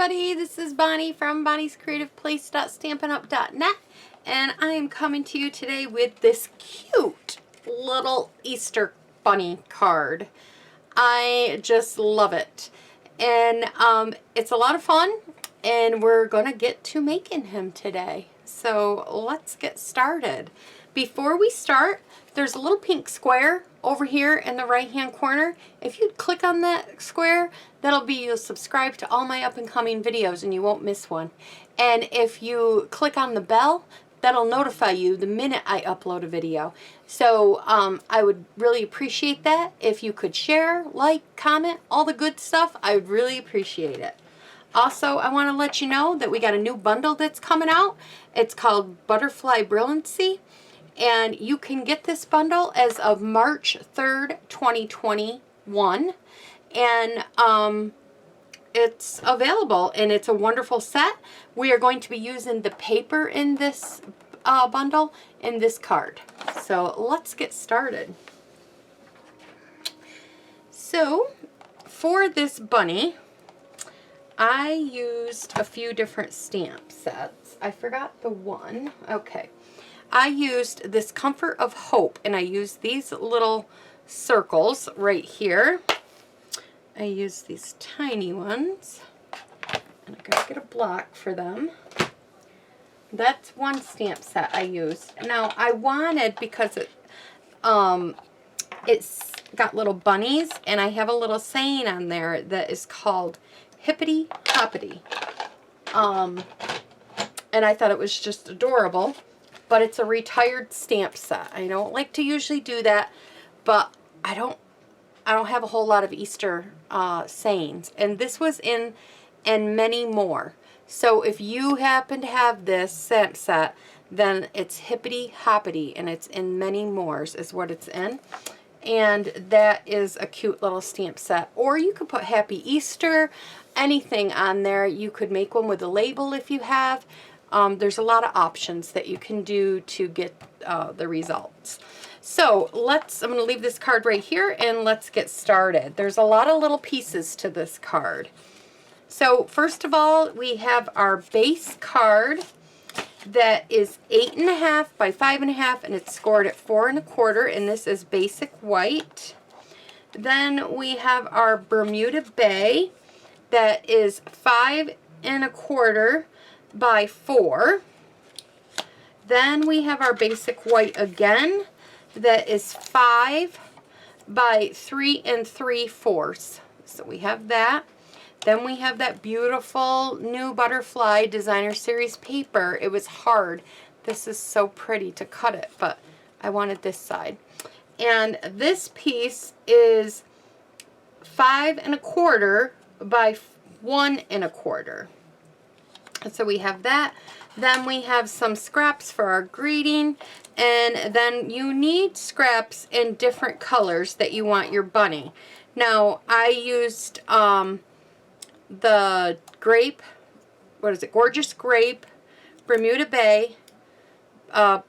everybody, this is Bonnie from Bonnie's Creative Place.stampinup.net, and I am coming to you today with this cute little Easter bunny card. I just love it, and it's a lot of fun, and we're gonna get to making him today. So let's get started. Before we start, there's a little pink square over here in the right hand corner. If you click on that square, you'll subscribe to all my up and coming videos and you won't miss one. And if you click on the bell, that'll notify you the minute I upload a video. So I would really appreciate that. If you could share, like, comment, all the good stuff, I would really appreciate it. Also, I want to let you know that we got a new bundle that's coming out. It's called Butterfly Brilliancy. And you can get this bundle as of March 3rd, 2021. And it's available, and it's a wonderful set. We are going to be using the paper in this bundle in this card. So let's get started. So for this bunny, I used a few different stamp sets. I forgot the one. Okay. I used this Comfort of Hope, and I used these little circles right here. I used these tiny ones, and I gotta get a block for them. That's one stamp set I used. Now I wanted, because it's got little bunnies, and I have a little saying on there that is called Hippy Hoppy. And I thought it was just adorable. But it's a retired stamp set. I don't like to usually do that, but I don't have a whole lot of Easter sayings. And this was in and many more. So if you happen to have this stamp set, then it's Hippy Hoppy, and it's in many mores is what it's in. And that is a cute little stamp set. Or you could put Happy Easter, anything on there. You could make one with a label if you have. There's a lot of options that you can do to get the results. So I'm going to leave this card right here, and let's get started. There's a lot of little pieces to this card. So first of all, we have our base card that is 8.5 by 5.5, and it's scored at 4 1/4, and this is basic white. Then we have our Bermuda Bay that is 5 1/4 by 4. Then we have our basic white again that is 5 by 3 3/4. So we have that. Then we have that beautiful new Butterfly Designer Series paper. It was hard. This is so pretty to cut it, but I wanted this side. And this piece is 5 1/4 by 1 1/4. So we have that. Then we have some scraps for our greeting, and then you need scraps in different colors that you want your bunny. Now I used the grape, Gorgeous Grape, Bermuda Bay,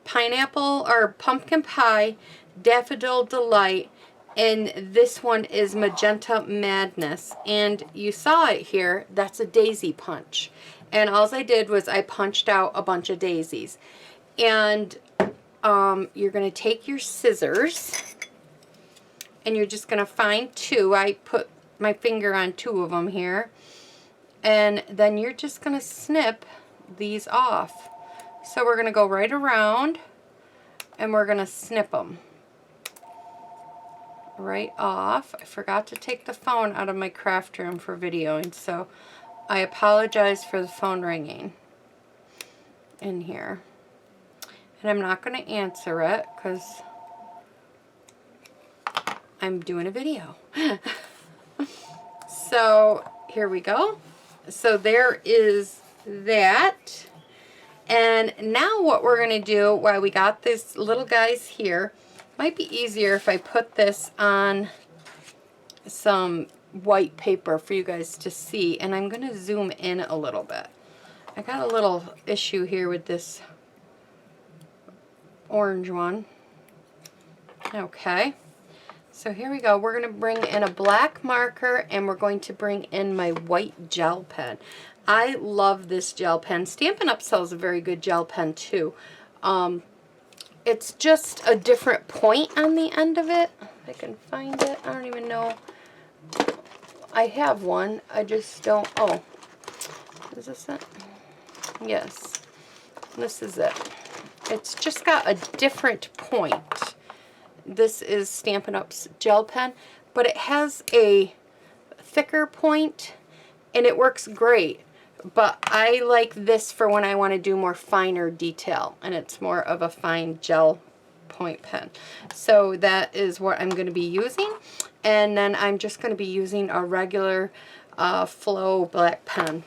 pineapple or pumpkin pie, Daffodil Delight, and this one is Magenta Madness. And you saw it here, that's a daisy punch. And all I did was I punched out a bunch of daisies. And you're going to take your scissors, and you're just going to find two. I put my finger on 2 of them here. And then you're just going to snip these off. So we're going to go right around, and we're going to snip them right off. I forgot to take the phone out of my craft room for videoing, so I apologize for the phone ringing in here. And I'm not going to answer it because I'm doing a video. So here we go. So there is that. And now what we're going to do, while we got these little guys here, might be easier if I put this on some white paper for you guys to see, and I'm going to zoom in a little bit. I got a little issue here with this orange one. Okay, So here we go. We're going to bring in a black marker and we're going to bring in my white gel pen. I love this gel pen. Stampin' Up! Sells a very good gel pen too. It's just a different point on the end of it. If I can find it. I don't even know. I have one. I just don't. Oh. Is this it? Yes. This is it. It's just got a different point. This is Stampin' Up's gel pen, but it has a thicker point and it works great. But I like this for when I want to do more finer detail, and it's more of a fine gel point pen. So that is what I'm going to be using. And then I'm just going to be using a regular Flow black pen.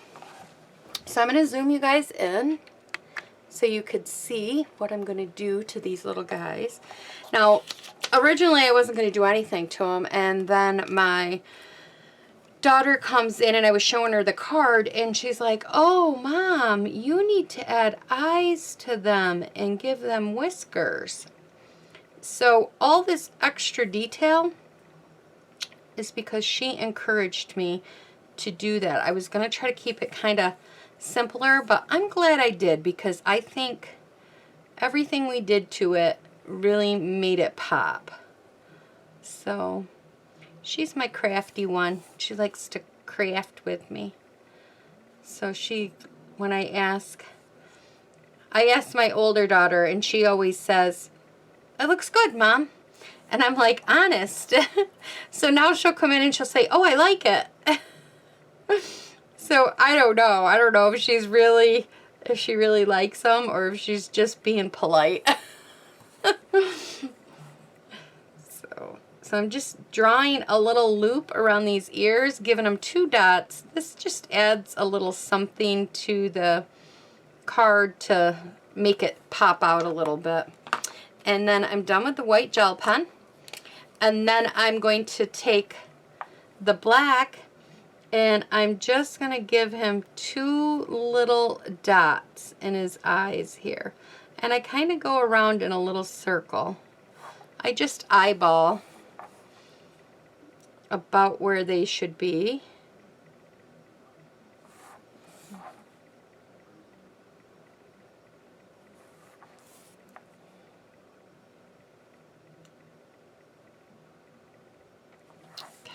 So I'm going to zoom you guys in so you could see what I'm going to do to these little guys. Now, originally I wasn't going to do anything to them, and then my daughter comes in and I was showing her the card and she's like, "Oh, Mom, you need to add eyes to them and give them whiskers." So all this extra detail is because she encouraged me to do that. I was going to try to keep it kind of simpler, but I'm glad I did because I think everything we did to it really made it pop. So she's my crafty one. She likes to craft with me. So when I ask my older daughter and she always says, "It looks good, Mom." And I'm like, honest. So now she'll come in and she'll say, "Oh, I like it." So I don't know. I don't know if she really likes them or if she's just being polite. So I'm just drawing a little loop around these ears, giving them 2 dots. This just adds a little something to the card to make it pop out a little bit. And then I'm done with the white gel pen. And then I'm going to take the black and I'm just going to give him 2 little dots in his eyes here. And I kind of go around in a little circle. I just eyeball about where they should be.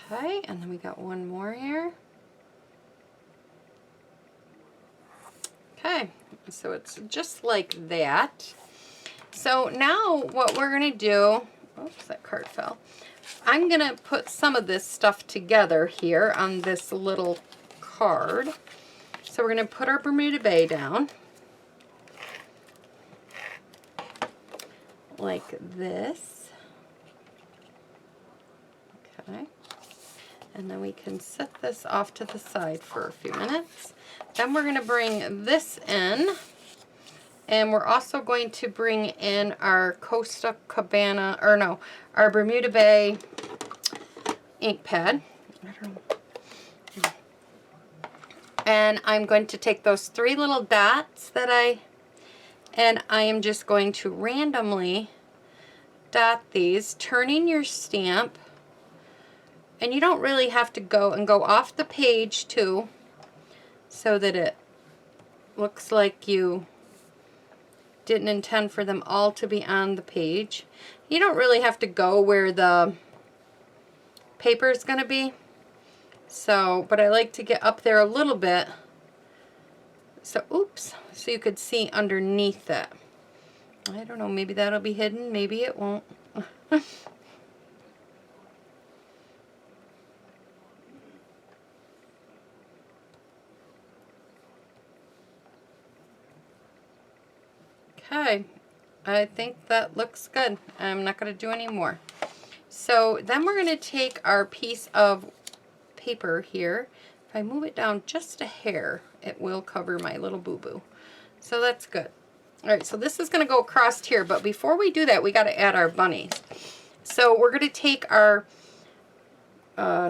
Okay, and then we got one more here. Okay, so it's just like that. So now what we're going to do, oops, that card fell. I'm going to put some of this stuff together here on this little card. So we're going to put our Bermuda Bay down. Like this. Okay. And then we can set this off to the side for a few minutes. Then we're going to bring this in. And we're also going to bring in our Costa Cabana, or no, our Bermuda Bay ink pad. And I'm going to take those 3 little dots and I am just going to randomly dot these, turning your stamp. And you don't really have to go off the page too, so that it looks like you didn't intend for them all to be on the page. You don't really have to go where the paper is going to be. So, but I like to get up there a little bit. So, oops, so you could see underneath it. I don't know, maybe that'll be hidden, maybe it won't. Okay, I think that looks good. I'm not going to do any more. So then we're going to take our piece of paper here. If I move it down just a hair, it will cover my little boo-boo. So that's good. All right, so this is going to go across here, but before we do that, we got to add our bunnies. So we're going to take our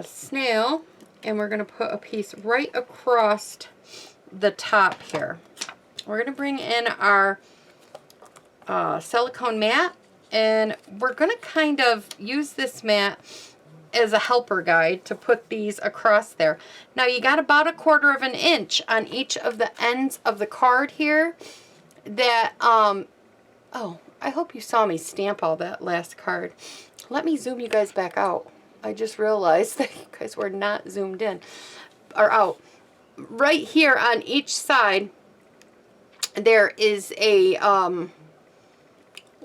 snail and we're going to put a piece right across the top here. We're going to bring in our silicone mat, And we're going to kind of use this mat as a helper guide to put these across there. Now you got about 1/4 of an inch on each of the ends of the card here that, oh, I hope you saw me stamp all that last card. Let me zoom you guys back out. I just realized that you guys were not zoomed in or out. Right here on each side, there is a, about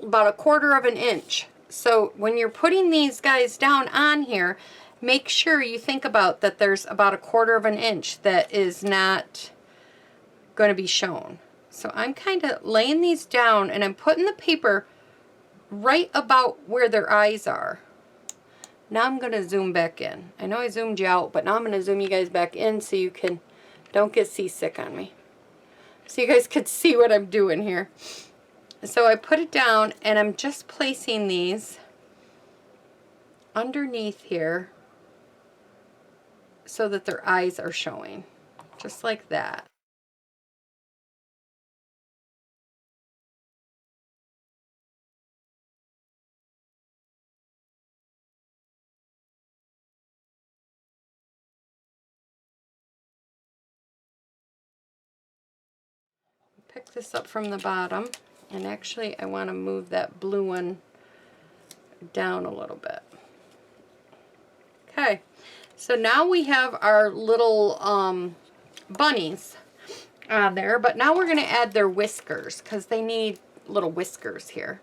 1/4 of an inch. So when you're putting these guys down on here, make sure you think about that there's about 1/4 of an inch that is not going to be shown. So I'm kind of laying these down and I'm putting the paper right about where their eyes are. Now I'm going to zoom back in. I know I zoomed you out, but now I'm going to zoom you guys back in so you can, don't get seasick on me. So you guys could see what I'm doing here. So I put it down and I'm just placing these underneath here so that their eyes are showing. Just like that. Pick this up from the bottom, and actually I want to move that blue one down a little bit. Okay, so now we have our little bunnies on there, but now we're going to add their whiskers because they need little whiskers here.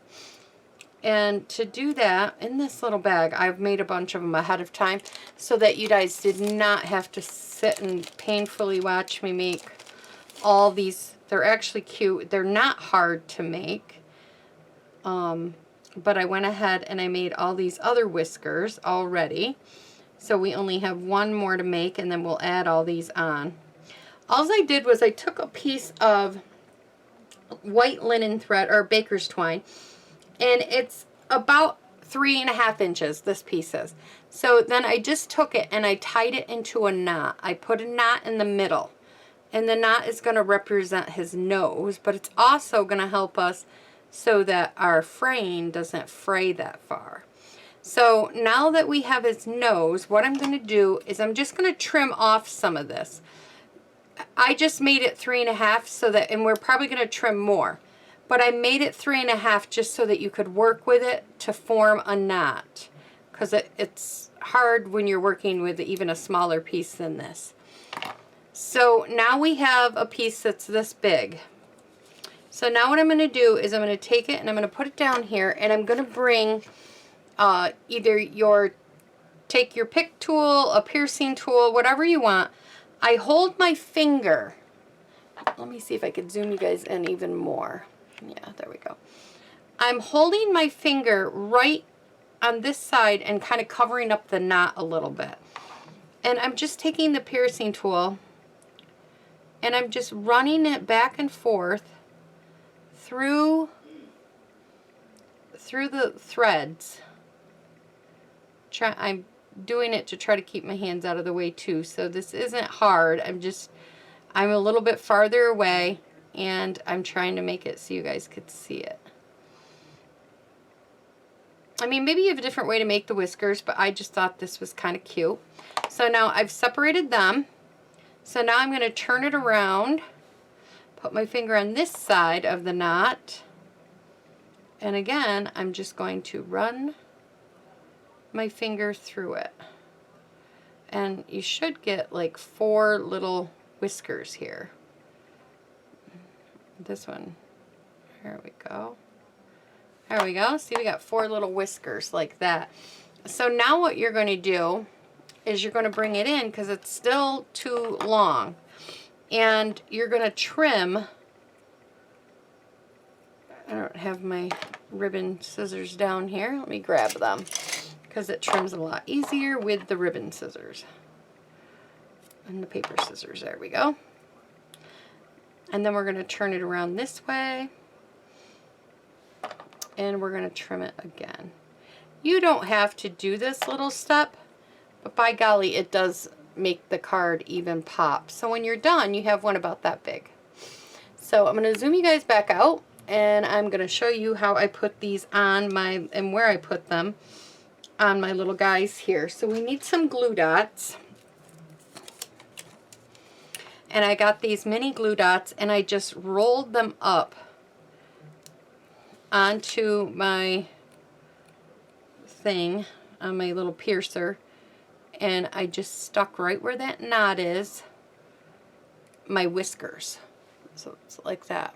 And to do that, in this little bag, I've made a bunch of them ahead of time so that you guys did not have to sit and painfully watch me make all these. They're actually cute. They're not hard to make. But I went ahead and I made all these other whiskers already. So we only have one more to make, and then we'll add all these on. All I did was I took a piece of white linen thread, or baker's twine, and it's about 3.5 inches, this piece is. So then I just took it and I tied it into a knot. I put a knot in the middle. And the knot is going to represent his nose, but it's also going to help us so that our fraying doesn't fray that far. So now that we have his nose, what I'm going to do is I'm just going to trim off some of this. I just made it 3.5 so that, and we're probably going to trim more, but I made it 3.5 just so that you could work with it to form a knot, because it's hard when you're working with even a smaller piece than this. So now we have a piece that's this big. So now what I'm going to do is I'm going to take it and I'm going to put it down here, and I'm going to bring either take your pick tool, a piercing tool, whatever you want. I hold my finger. Let me see if I could zoom you guys in even more. Yeah, there we go. I'm holding my finger right on this side and kind of covering up the knot a little bit. And I'm just taking the piercing tool and I'm just running it back and forth through the threads. I'm doing it to try to keep my hands out of the way too, so this isn't hard. I'm a little bit farther away and I'm trying to make it so you guys could see it. I mean, maybe you have a different way to make the whiskers, but I just thought this was kind of cute. So now I've separated them. So now I'm going to turn it around, put my finger on this side of the knot, and again, I'm just going to run my finger through it. And you should get like 4 little whiskers here. This one, there we go. There we go. See, we got 4 little whiskers like that. So now what you're going to do is you're going to bring it in because it's still too long. And you're going to trim. I don't have my ribbon scissors down here. Let me grab them because it trims a lot easier with the ribbon scissors. And the paper scissors. There we go. And then we're going to turn it around this way. And we're going to trim it again. You don't have to do this little step, but by golly, it does make the card even pop. So when you're done, you have one about that big. So I'm going to zoom you guys back out, and I'm going to show you how I put these on my, and where I put them on my little guys here. So we need some glue dots. And I got these mini glue dots, and I just rolled them up onto my thing on my little piercer, and I just stuck right where that knot is my whiskers. So it's like that.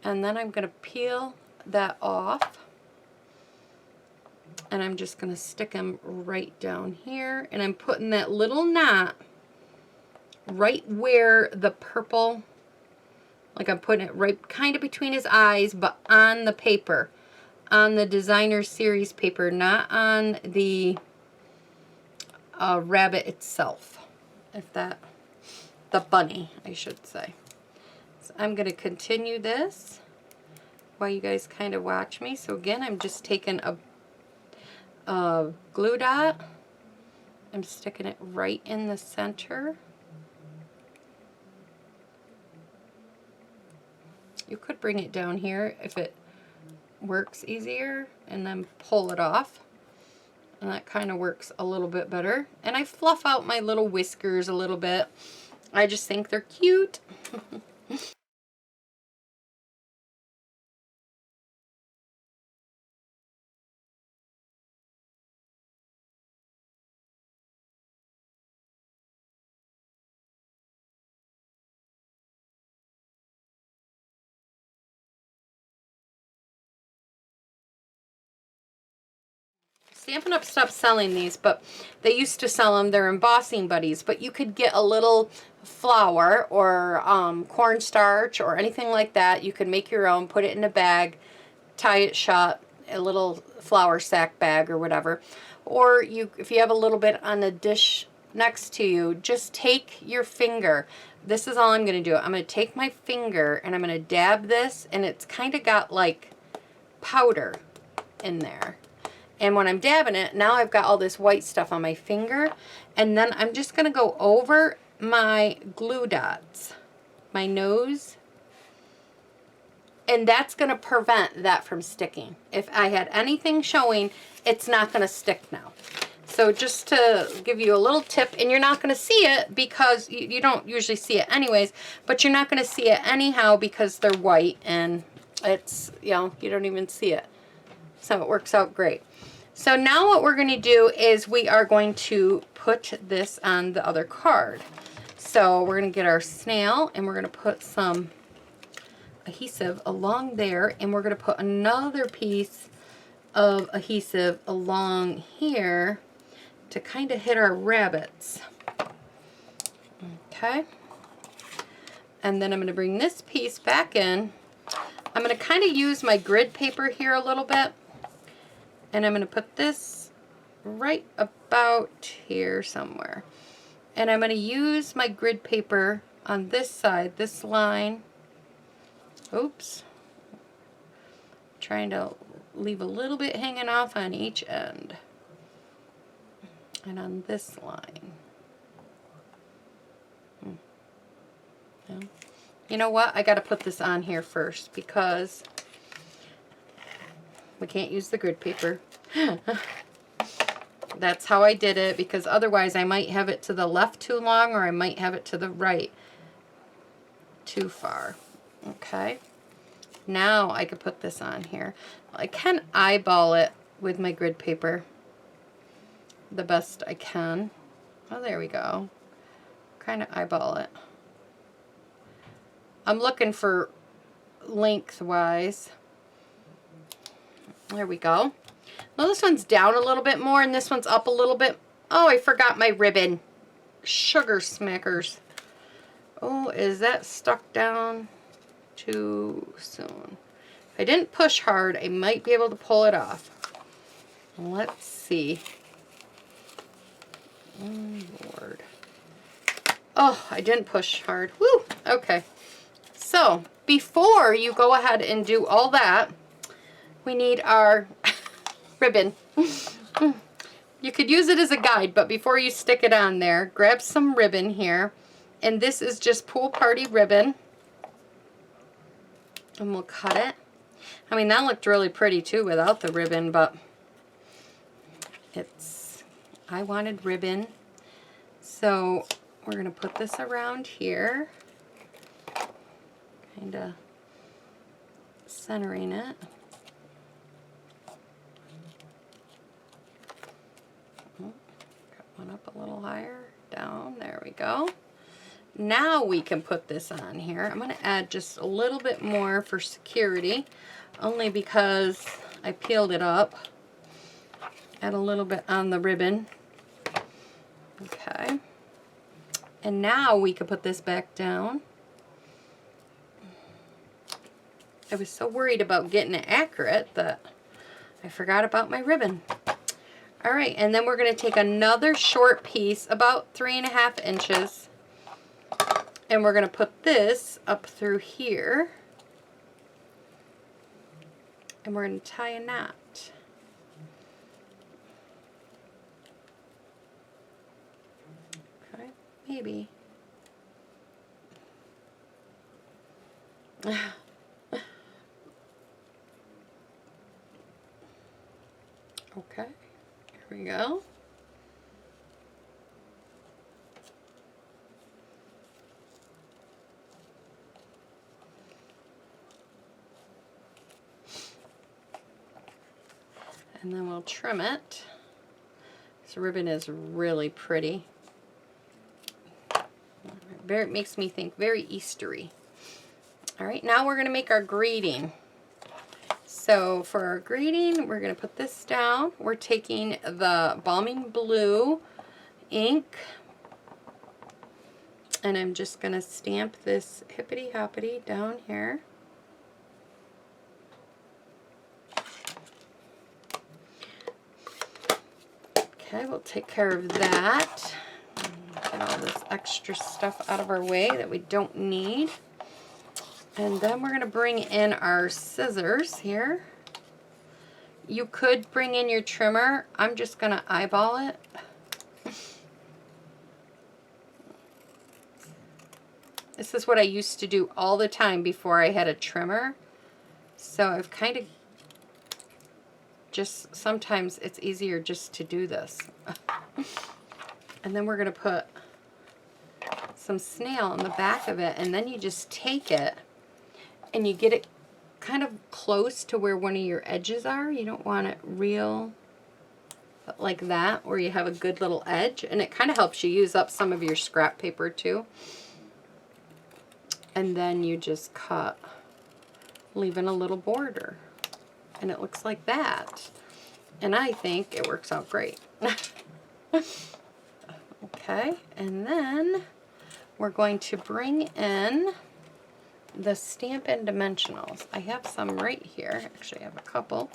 And then I'm going to peel that off, and I'm just going to stick them right down here, and I'm putting that little knot right where the purple, like I'm putting it right kind of between his eyes, but on the paper, on the designer series paper, not on the rabbit itself, if that, the bunny, I should say. So I'm going to continue this while you guys kind of watch me. So again, I'm just taking a glue dot, I'm sticking it right in the center. You could bring it down here if it works easier, and then pull it off. And that kind of works a little bit better. And I fluff out my little whiskers a little bit. I just think they're cute. Stampin' Up! Stopped selling these, but they used to sell them. They're embossing buddies, but you could get a little flour or cornstarch or anything like that. You could make your own, put it in a bag, tie it shut, a little flour sack bag or whatever. Or you, if you have a little bit on a dish next to you, just take your finger. This is all I'm going to do. I'm going to take my finger and I'm going to dab this, and it's kind of got like powder in there. And when I'm dabbing it, now I've got all this white stuff on my finger. And then I'm just going to go over my glue dots, my nose. And that's going to prevent that from sticking. If I had anything showing, it's not going to stick now. So just to give you a little tip, and you're not going to see it because you don't usually see it anyways, but you're not going to see it anyhow because they're white and it's, you know, you don't even see it. So it works out great. So now what we're going to do is we are going to put this on the other card. So we're going to get our snail, and we're going to put some adhesive along there, and we're going to put another piece of adhesive along here to kind of hit our rabbits. Okay. And then I'm going to bring this piece back in. I'm going to kind of use my grid paper here a little bit. And I'm going to put this right about here somewhere. And I'm going to use my grid paper on this side, this line. Oops. Trying to leave a little bit hanging off on each end. And on this line. Yeah. You know what? I got to put this on here first because we can't use the grid paper. That's how I did it, because otherwise I might have it to the left too long, or I might have it to the right too far. Okay. Now I could put this on here. I can eyeball it with my grid paper the best I can. Oh, there we go. Kind of eyeball it. I'm looking for lengthwise. There we go. Well, this one's down a little bit more, and this one's up a little bit. Oh, I forgot my ribbon. Sugar smackers. Oh, is that stuck down too soon? If I didn't push hard, I might be able to pull it off. Let's see. Oh, Lord. Oh, I didn't push hard. Woo! Okay. So, before you go ahead and do all that, we need our ribbon. You could use it as a guide, but before you stick it on there, grab some ribbon here. And this is just pool party ribbon. And we'll cut it. I mean, that looked really pretty too without the ribbon, but I wanted ribbon. So we're going to put this around here, kind of centering it. Got one up a little higher, down, there we go. Now we can put this on here. I'm going to add just a little bit more for security, only because I peeled it up. Add a little bit on the ribbon. Okay. And now we can put this back down. I was so worried about getting it accurate that I forgot about my ribbon. All right, and then we're going to take another short piece, about 3.5 inches, and we're going to put this up through here, and we're going to tie a knot. Okay, maybe. Okay, here we go. And then we'll trim it. This ribbon is really pretty. It makes me think very Eastery. All right, now we're going to make our greeting. So for our greeting, we're going to put this down. We're taking the Balming Blue ink, and I'm just going to stamp this Hippity Hoppity down here. Okay, we'll take care of that. Get all this extra stuff out of our way that we don't need. And then we're going to bring in our scissors here. You could bring in your trimmer. I'm just going to eyeball it. This is what I used to do all the time before I had a trimmer. So I've kind of just, sometimes it's easier just to do this. And then we're going to put some snail on the back of it, and then you just take it and you get it kind of close to where one of your edges are. You don't want it real like that, where you have a good little edge, and it kind of helps you use up some of your scrap paper too. And then you just cut, leaving a little border, and it looks like that. And I think it works out great. Okay, and then we're going to bring in the Stampin' Dimensionals. I have some right here. Actually, I have a couple.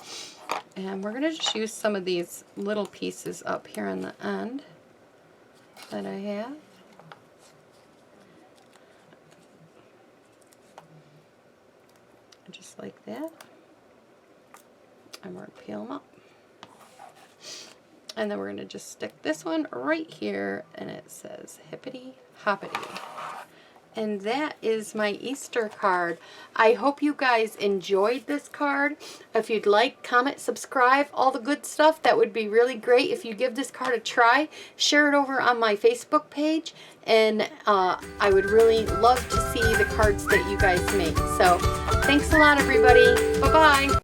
And we're going to just use some of these little pieces up here on the end that I have. Just like that. And we're going to peel them up. And then we're going to just stick this one right here, and it says Hippity Hoppity. And that is my Easter card. I hope you guys enjoyed this card. If you'd like, comment, subscribe, all the good stuff, that would be really great. If you give this card a try, share it over on my Facebook page, and I would really love to see the cards that you guys make. So thanks a lot, everybody. Bye-bye.